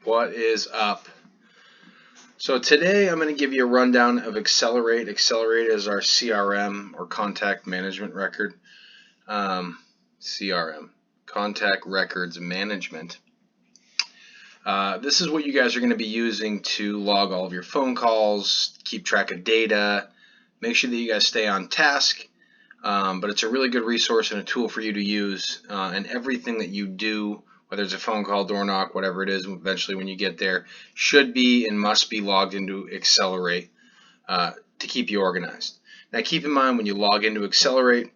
What is up? So today I'm going to give you a rundown of Acsellerate. Acsellerate is our CRM or contact management record. CRM, contact records management. This is what you guys are going to be using to log all of your phone calls, keep track of data, make sure that you guys stay on task. But it's a really good resource and a tool for you to use, and everything that you do, whether it's a phone call, door knock, whatever it is, eventually when you get there, should be and must be logged into Acsellerate to keep you organized. Now keep in mind, when you log into Acsellerate,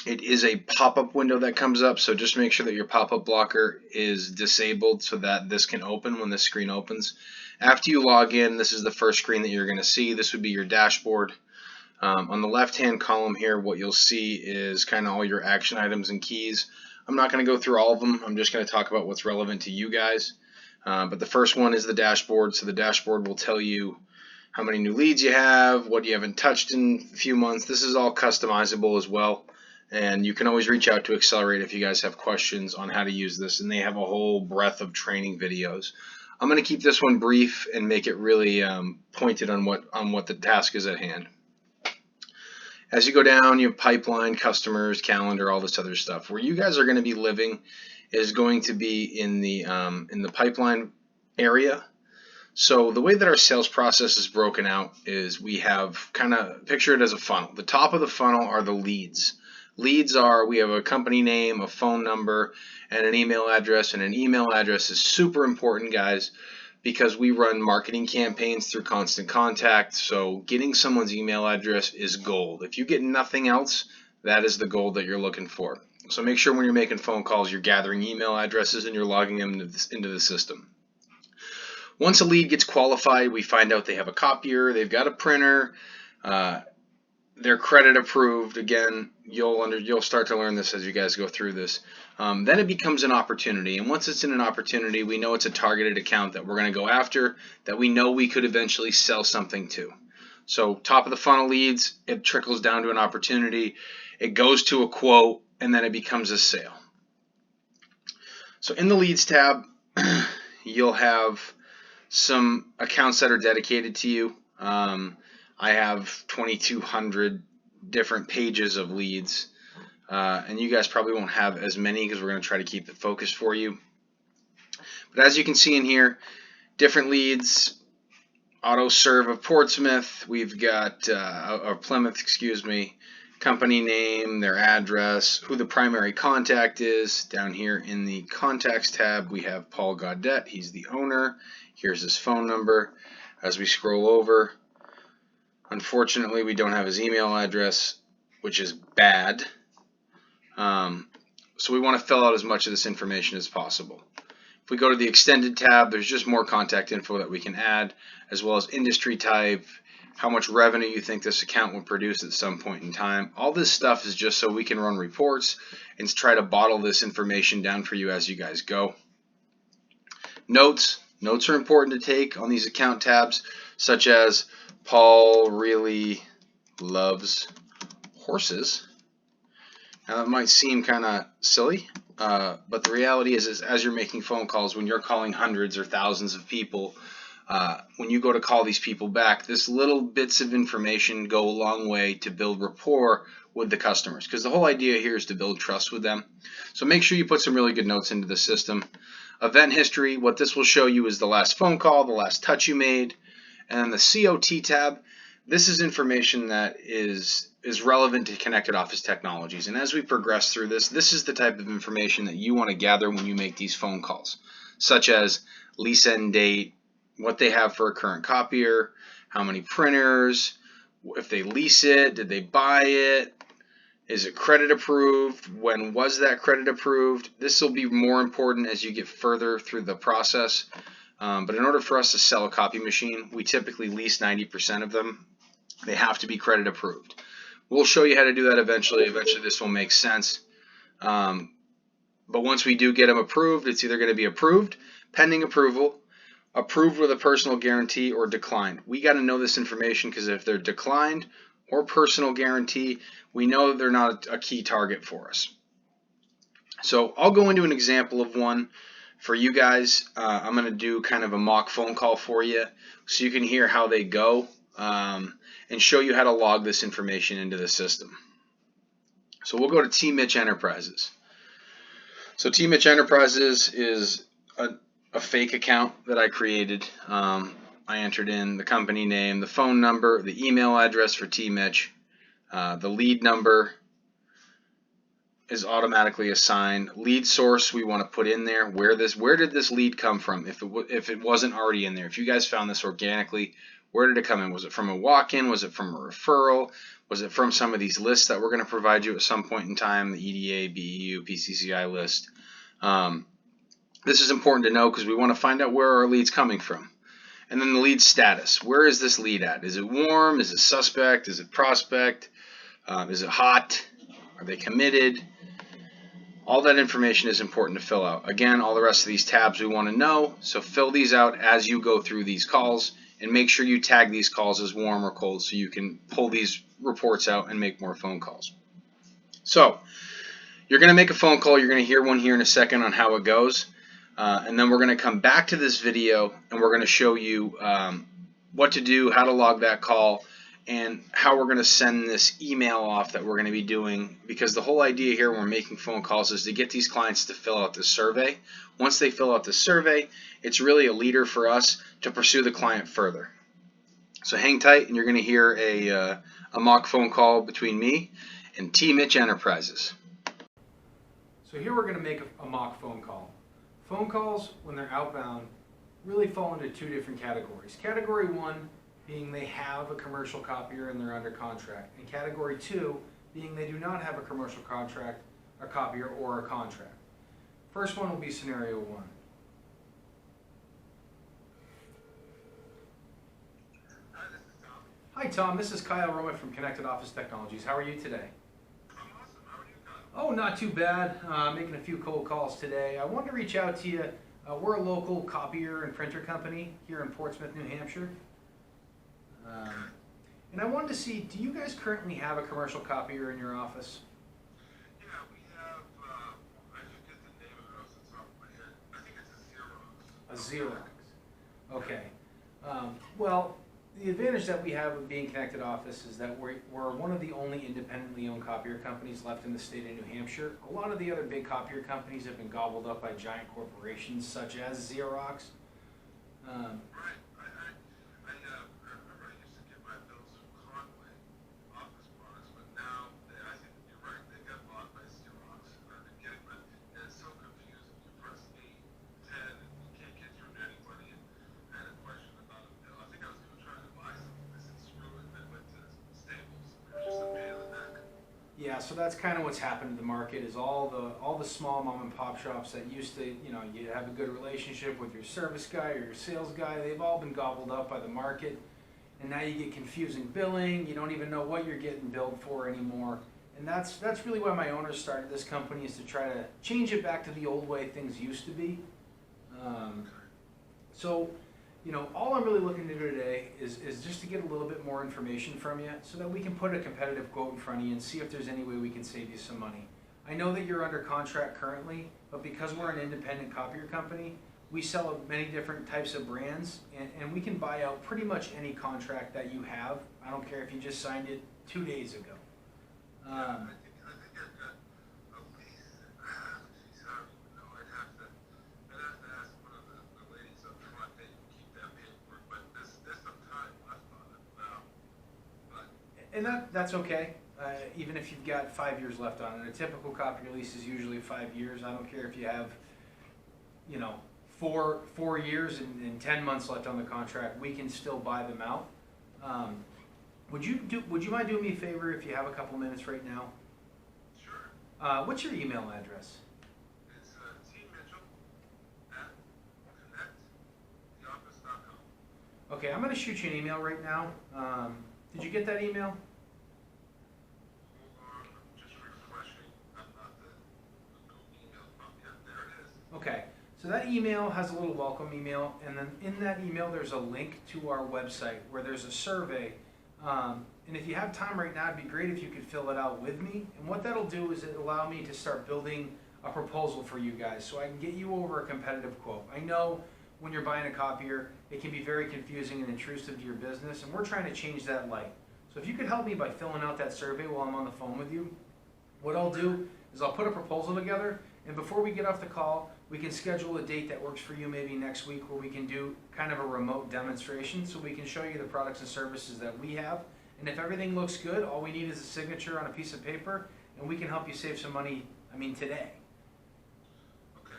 it is a pop-up window that comes up, so just make sure that your pop-up blocker is disabled so that this can open when this screen opens. After you log in, this is the first screen that you're going to see. This would be your dashboard. On the left-hand column here, what you'll see is kind of all your action items and keys. I'm not going to go through all of them. I'm just going to talk about what's relevant to you guys. But the first one is the dashboard. So the dashboard will tell you how many new leads you have, what you haven't touched in a few months. This is all customizable as well. And you can always reach out to Acsellerate if you guys have questions on how to use this. And they have a whole breadth of training videos. I'm going to keep this one brief and make it really pointed on what the task is at hand. As you go down, you have pipeline, customers, calendar, all this other stuff. Where you guys are going to be living is going to be in the pipeline area. So the way that our sales process is broken out is we have kind of picture it as a funnel. The top of the funnel are the leads. Leads are, we have a company name, a phone number, and an email address. And an email address is super important, guys, because we run marketing campaigns through Constant Contact. So getting someone's email address is gold. If you get nothing else, that is the gold that you're looking for. So make sure when you're making phone calls, you're gathering email addresses and you're logging them into the system. Once a lead gets qualified, we find out they have a copier, they've got a printer, they're credit approved. Again, you'll start to learn this as you guys go through this. Then it becomes an opportunity, and once it's in an opportunity, we know it's a targeted account that we're going to go after, that we know we could eventually sell something to. So top of the funnel leads, it trickles down to an opportunity, it goes to a quote, and then it becomes a sale. So in the leads tab, you'll have some accounts that are dedicated to you. I have 2,200 different pages of leads, and you guys probably won't have as many because we're going to try to keep it focused for you. But as you can see in here, different leads, auto serve of Portsmouth, we've got, or Plymouth, excuse me, company name, their address, who the primary contact is. Down here in the contacts tab, we have Paul Gaudet, he's the owner. Here's his phone number. As we scroll over, unfortunately, we don't have his email address, which is bad. So we want to fill out as much of this information as possible. If we go to the extended tab, there's just more contact info that we can add, as well as industry type, how much revenue you think this account will produce at some point in time. All this stuff is just so we can run reports and try to bottle this information down for you as you guys go. Notes. Notes are important to take on these account tabs, such as Paul really loves horses. Now that might seem kind of silly, but the reality is as you're making phone calls, when you're calling hundreds or thousands of people, when you go to call these people back, this little bits of information go a long way to build rapport with the customers, because the whole idea here is to build trust with them. So make sure you put some really good notes into the system. Event history, what this will show you is the last phone call, the last touch you made. And then the COT tab, this is information that is relevant to Connected Office Technologies. And as we progress through this, this is the type of information that you want to gather when you make these phone calls, such as lease end date, what they have for a current copier, how many printers, if they lease it, did they buy it, is it credit approved, when was that credit approved. This will be more important as you get further through the process. But in order for us to sell a copy machine, we typically lease 90% of them. They have to be credit approved. We'll show you how to do that eventually. Eventually this will make sense. But once we do get them approved, it's either going to be approved, pending approval, approved with a personal guarantee, or declined. We got to know this information, because if they're declined or personal guarantee, we know that they're not a key target for us. So I'll go into an example of one For you guys, I'm going to do kind of a mock phone call for you so you can hear how they go and show you how to log this information into the system. So we'll go to T. Mitch Enterprises. So T. Mitch Enterprises is a fake account that I created. I entered in the company name, the phone number, the email address for T. Mitch, the lead number is automatically assigned. Lead source we want to put in there. Where did this lead come from? If it wasn't already in there, if you guys found this organically, where did it come in? Was it from a walk-in? Was it from a referral? Was it from some of these lists that we're going to provide you at some point in time? The EDA, BEU, PCCI list. This is important to know because we want to find out where our lead's coming from. And then the lead status. Where is this lead at? Is it warm? Is it suspect? Is it prospect? Is it hot? Are they committed? All that information is important to fill out. Again, all the rest of these tabs we want to know, so fill these out as you go through these calls and make sure you tag these calls as warm or cold so you can pull these reports out and make more phone calls. So you're going to make a phone call. You're going to hear one here in a second on how it goes. And then we're going to come back to this video and we're going to show you what to do, how to log that call, and how we're going to send this email off that we're going to be doing, because the whole idea here when we're making phone calls is to get these clients to fill out this survey. Once they fill out the survey, it's really a leader for us to pursue the client further. So hang tight and you're going to hear a mock phone call between me and T. Mitch Enterprises. So here we're going to make a mock phone call. Phone calls, when they're outbound, really fall into two different categories. Category 1 being they have a commercial copier and they're under contract, and Category 2 being they do not have a commercial contract, a copier, or a contract. First one will be scenario 1. Hi Tom, this is Kyle Roma from Connected Office Technologies. How are you today? I'm awesome. How are you, Kyle? Oh, not too bad. Making a few cold calls today. I wanted to reach out to you. We're a local copier and printer company here in Portsmouth, New Hampshire. And I wanted to see, do you guys currently have a commercial copier in your office? Yeah, we have, I should get the name of it off the top of my head. I think it's a Xerox. A Xerox. Okay. Well, the advantage that we have of being Connected Office is that we're one of the only independently owned copier companies left in the state of New Hampshire. A lot of the other big copier companies have been gobbled up by giant corporations such as Xerox. Right. I remember I used to get my bills from Conway Office Products, but now I think you're right. They got bought by Xerox. I've been getting, but it's so confusing. You press 8, 10, and you can't get through to anybody. And I had a question about a bill. I think I was even trying to buy something. I said screw it, and then went to Staples. Just a pain in the neck. Yeah, so that's kind of what's happened to the market is all the small mom and pop shops that used to, you have a good relationship with your service guy or your sales guy, they've all been gobbled up by the market. And now you get confusing billing, you don't even know what you're getting billed for anymore. And that's really why my owners started this company, is to try to change it back to the old way things used to be. So all I'm really looking to do today is just to get a little bit more information from you so that we can put a competitive quote in front of you and see if there's any way we can save you some money. I know that you're under contract currently, but because we're an independent copier company, we sell many different types of brands, and we can buy out pretty much any contract that you have. I don't care if you just signed it 2 days ago. I think I've got a lease. Geez, I don't even know. I'd have to ask one of the ladies up front. They can keep that paperwork, but there's some time left on it now. But And that's okay. Even if you've got 5 years left on it. A typical copier lease is usually 5 years. I don't care if you have, 4 years and 10 months left on the contract. We can still buy them out. Would you mind doing me a favor if you have a couple minutes right now? sure. What's your email address? It's tmitchell@connecttheoffice.com. Okay, I'm going to shoot you an email right now. Did you get that email? Hold on, I'm just refreshing. I'm not the Google email pop yet. There it is. Okay, so that email has a little welcome email, and then in that email there's a link to our website where there's a survey. And if you have time right now, it'd be great if you could fill it out with me. And what that'll do is it'll allow me to start building a proposal for you guys so I can get you over a competitive quote. I know when you're buying a copier, it can be very confusing and intrusive to your business, and we're trying to change that light. So if you could help me by filling out that survey while I'm on the phone with you, what I'll do is I'll put a proposal together, and before we get off the call, we can schedule a date that works for you maybe next week where we can do kind of a remote demonstration so we can show you the products and services that we have. And if everything looks good, all we need is a signature on a piece of paper, and we can help you save some money, today. Okay.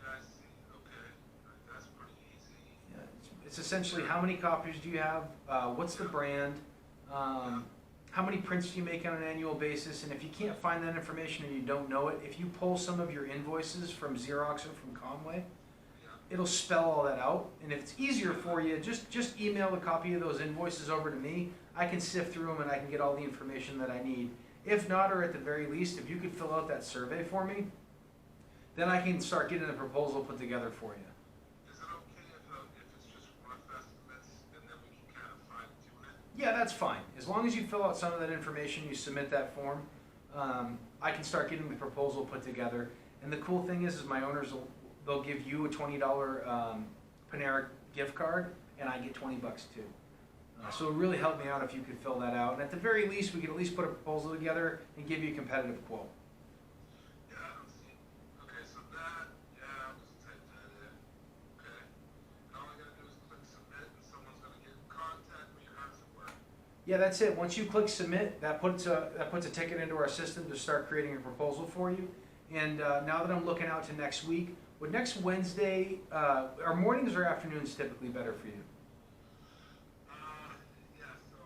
Yeah, I see. Okay. That's pretty easy. Yeah, it's essentially how many copies do you have, what's the brand, how many prints do you make on an annual basis, and if you can't find that information or you don't know it, if you pull some of your invoices from Xerox or from Conway, it'll spell all that out. And if it's easier for you, just email a copy of those invoices over to me. I can sift through them and I can get all the information that I need. If not, or at the very least, if you could fill out that survey for me, then I can start getting a proposal put together for you. Is it okay if it's just rough estimates and then we can kind of fine tune it? Yeah, that's fine. As long as you fill out some of that information, you submit that form, I can start getting the proposal put together. And the cool thing is my owners they'll give you a $20 Panera gift card, and I get 20 bucks too. So it would really help me out if you could fill that out. And at the very least, we could at least put a proposal together and give you a competitive quote. Yeah, I don't see. Okay, so that, yeah, I'll just type that in. Okay. And all I gotta do is click submit and someone's gonna get in contact with you. How does it work? Yeah, that's it. Once you click submit, that puts a ticket into our system to start creating a proposal for you. And now that I'm looking out to next week, would next Wednesday, are mornings or afternoons typically better for you? Yeah, so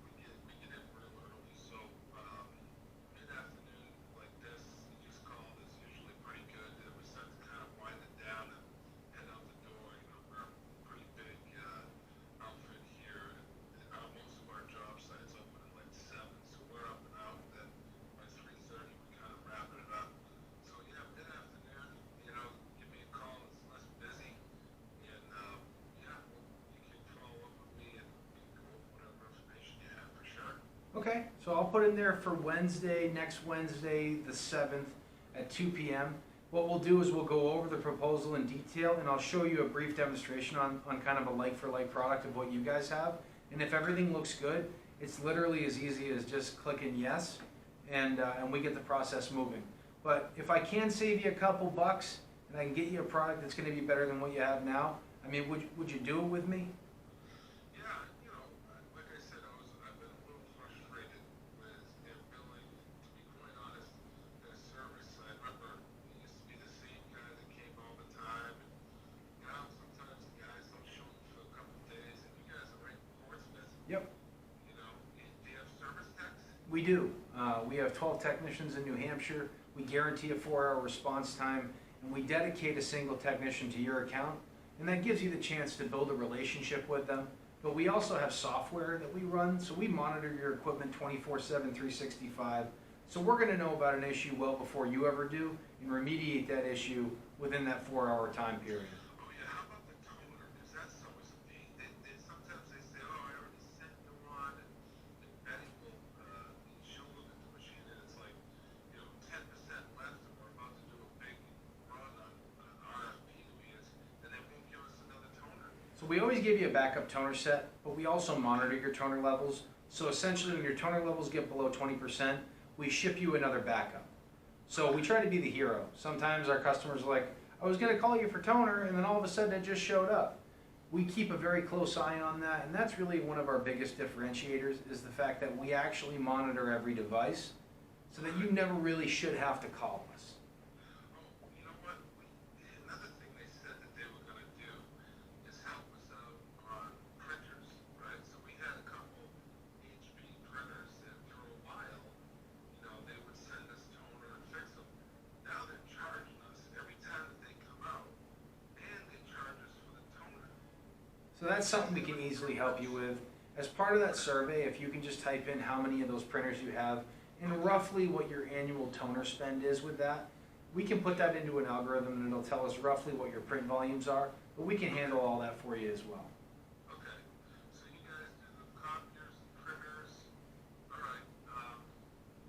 we get in real early, so mid-afternoon like this, you just called, is usually pretty good. Then we start to kind of wind it down and head out the door. You know, we're a pretty big outfit here, and most of our job sites open at like 7, so we're up and out. Then by 3:30, we kind of wrapping it up. So yeah, mid-afternoon, give me a call. It's less busy, and yeah, you can follow up with me and go over whatever information you have for sure. Okay, so I'll put in there for Wednesday, next Wednesday, the 7th at 2 p.m. What we'll do is we'll go over the proposal in detail, and I'll show you a brief demonstration on kind of a like-for-like product of what you guys have. And if everything looks good, it's literally as easy as just clicking yes, and we get the process moving. But if I can save you a couple bucks, and I can get you a product that's going to be better than what you have now, would you do it with me? Yeah, like I said, I've been a little frustrated with their billing. To be quite honest, their service. I remember it used to be the same guy that came all the time, and now sometimes the guys don't show up for a couple of days. And you guys are right in Portsmouth. Yep. Do you have service techs? We do. We have 12 technicians in New Hampshire. We guarantee a 4-hour response time, and we dedicate a single technician to your account, and that gives you the chance to build a relationship with them. But we also have software that we run, so we monitor your equipment 24/7, 365. So we're going to know about an issue well before you ever do, and remediate that issue within that 4-hour time period. Oh yeah, how about the toner? Because that's always a pain. Sometimes they say, oh, I already sent you one, and Betty will, she'll look at the machine and it's like, 10% left, and we're about to do a big run on RFP units, and they won't give us another toner. So we always give you a backup toner set, but we also monitor your toner levels. So essentially, when your toner levels get below 20%, we ship you another backup. So we try to be the hero. Sometimes our customers are like, I was going to call you for toner, and then all of a sudden it just showed up. We keep a very close eye on that, and that's really one of our biggest differentiators, is the fact that we actually monitor every device so that you never really should have to call us. Oh, you know what? Another thing they said that they were going to do is help us out on printers, right? So we had a couple HP printers that for a while, they would send us toner and fix them. Now they're charging us every time that they come out, and they charge us for the toner. So that's something we can easily help you with. As part of that survey, if you can just type in how many of those printers you have and roughly what your annual toner spend is with that, we can put that into an algorithm and it'll tell us roughly what your print volumes are, but we can handle all that for you as well. Okay, so you guys do the copiers and printers. All right,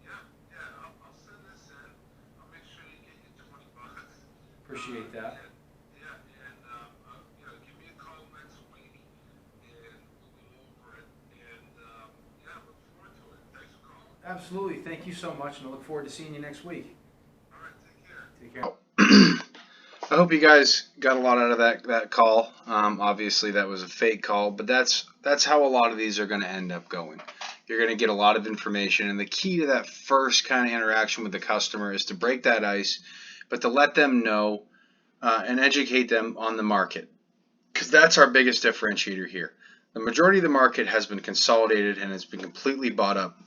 yeah, I'll send this in. I'll make sure you get your appreciate that. Yeah, and give me a call next week, and we'll go over it. And yeah, look forward to it. Thanks for calling. Absolutely. Thank you so much, and I look forward to seeing you next week. All right, take care. Take care. I hope you guys got a lot out of that call. Obviously, that was a fake call, but that's how a lot of these are going to end up going. You're going to get a lot of information, and the key to that first kind of interaction with the customer is to break that ice, but to let them know and educate them on the market, because that's our biggest differentiator here. The majority of the market has been consolidated and has been completely bought up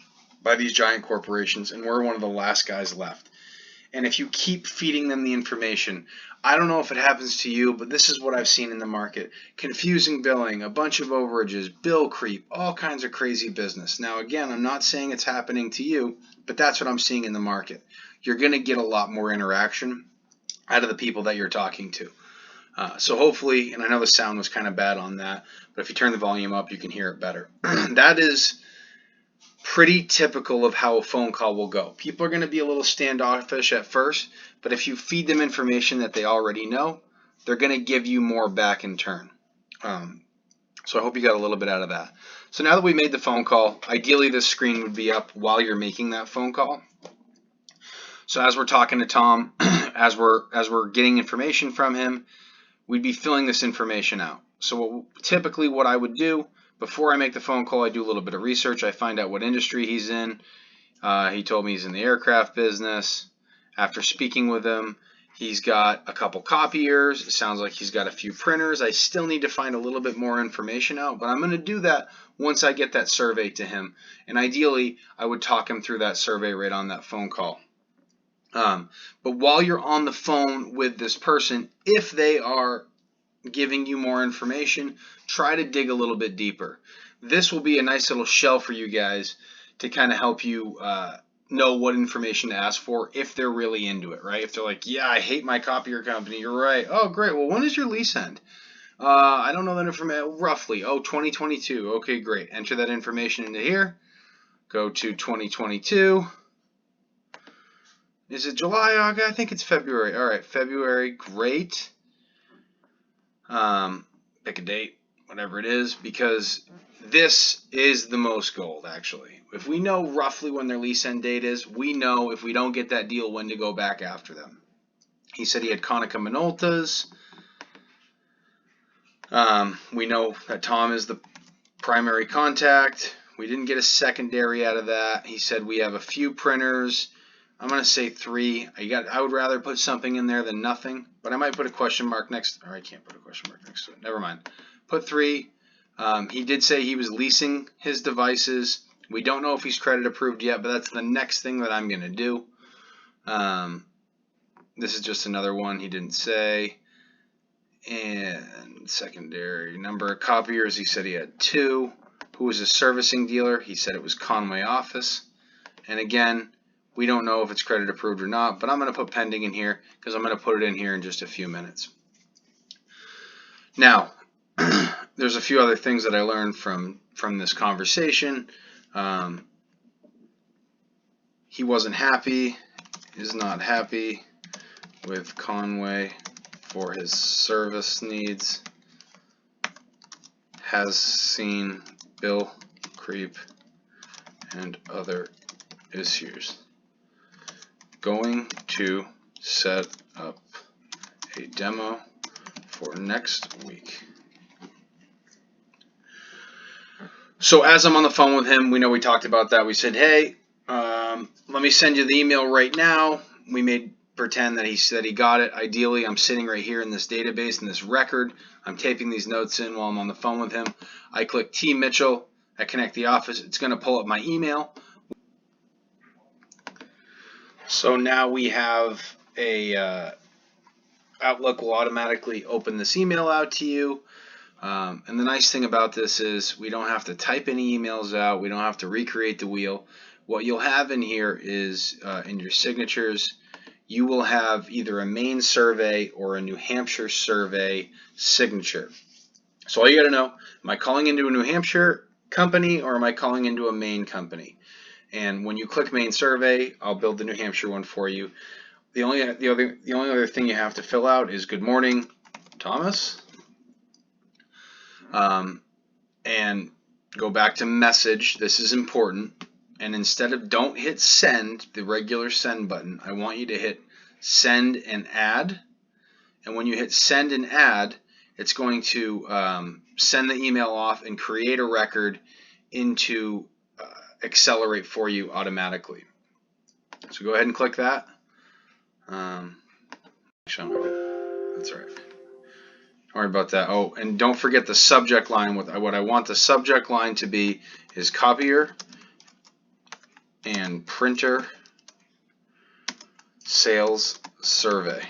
by these giant corporations, and we're one of the last guys left. And if you keep feeding them the information, I don't know if it happens to you, but this is what I've seen in the market. Confusing billing, a bunch of overages, bill creep, all kinds of crazy business. Now, again, I'm not saying it's happening to you, but that's what I'm seeing in the market. You're going to get a lot more interaction out of the people that you're talking to. So hopefully, and I know the sound was kind of bad on that, but if you turn the volume up, you can hear it better. That is pretty typical of how a phone call will go. People are going to be a little standoffish at first, but if you feed them information that they already know, they're going to give you more back in turn. So I hope you got a little bit out of that. So now that we made the phone call, ideally this screen would be up while you're making that phone call. So as we're talking to Tom, as we're getting information from him, we'd be filling this information out. So typically what I would do, before I make the phone call, I do a little bit of research. I find out what industry he's in. He told me he's in the aircraft business. After speaking with him, he's got a couple copiers. It sounds like he's got a few printers. I still need to find a little bit more information out, but I'm going to do that once I get that survey to him. And ideally, I would talk him through that survey right on that phone call. But while you're on the phone with this person, if they are giving you more information, try to dig a little bit deeper. This will be a nice little shell for you guys to kind of help you know what information to ask for if they're really into it, right? If they're like, yeah, I hate my copier company, you're right. Oh, great. Well, when does your lease end? I don't know that information. Roughly. Oh, 2022. Okay, great. Enter that information into here. Go to 2022. Is it July, August? I think it's February. All right, February. Great. Pick a date, whatever it is, because this is the most gold, actually. If we know roughly when their lease end date is, we know if we don't get that deal when to go back after them. He said he had Konica Minoltas. We know that Tom is the primary contact. We didn't get a secondary out of that. He said we have a few printers. I'm going to say 3. I would rather put something in there than nothing, but I might put a question mark next. Or I can't put a question mark next to it. Never mind. Put 3. He did say he was leasing his devices. We don't know if he's credit approved yet, but that's the next thing that I'm going to do. This is just another one he didn't say. And secondary number of copiers, he said he had 2. Who was a servicing dealer? He said it was Conway Office. And again, we don't know if it's credit approved or not, but I'm going to put pending in here because I'm going to put it in here in just a few minutes. Now, there's a few other things that I learned from this conversation. He wasn't happy, is not happy with Conway for his service needs, has seen bill creep and other issues. Going to set up a demo for next week. So as I'm on the phone with him, we know we talked about that. We said, hey, let me send you the email right now. We made pretend that he said he got it. Ideally, I'm sitting right here in this database, in this record. I'm taping these notes in while I'm on the phone with him. I click T. Mitchell. I connect the office. It's going to pull up my email. So now we have a Outlook will automatically open this email out to you. And the nice thing about this is we don't have to type any emails out. We don't have to recreate the wheel. What you'll have in here is in your signatures, you will have either a Maine survey or a New Hampshire survey signature. So all you got to know, am I calling into a New Hampshire company or am I calling into a Maine company? And when you click Maine survey, I'll build the New Hampshire one for you. the only other thing you have to fill out is good morning, Thomas, and go back to message. This is important. And instead of don't hit send, the regular send button, I want you to hit send and add. And when you hit send and add, it's going to send the email off and create a record into Acsellerate for you automatically. So go ahead and click that. Actually, that's all right. Don't worry about that. Oh, and don't forget the subject line. What I want the subject line to be is copier and printer sales survey.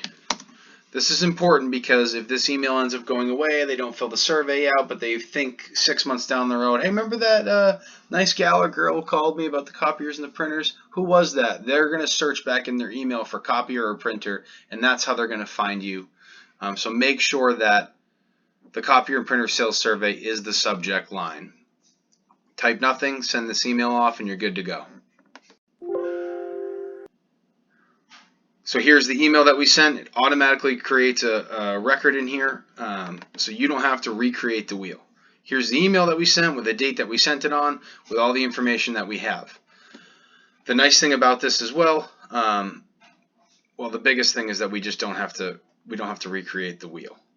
This is important because if this email ends up going away, they don't fill the survey out, but they think 6 months down the road, hey, remember that nice gal or girl called me about the copiers and the printers? Who was that? They're going to search back in their email for copier or printer, and that's how they're going to find you. So make sure that the copier and printer sales survey is the subject line. Type nothing, send this email off, and you're good to go. So here's the email that we sent. It automatically creates a record in here, so you don't have to recreate the wheel. Here's the email that we sent with the date that we sent it on, with all the information that we have. The nice thing about this as well, well, the biggest thing is that we don't have to recreate the wheel.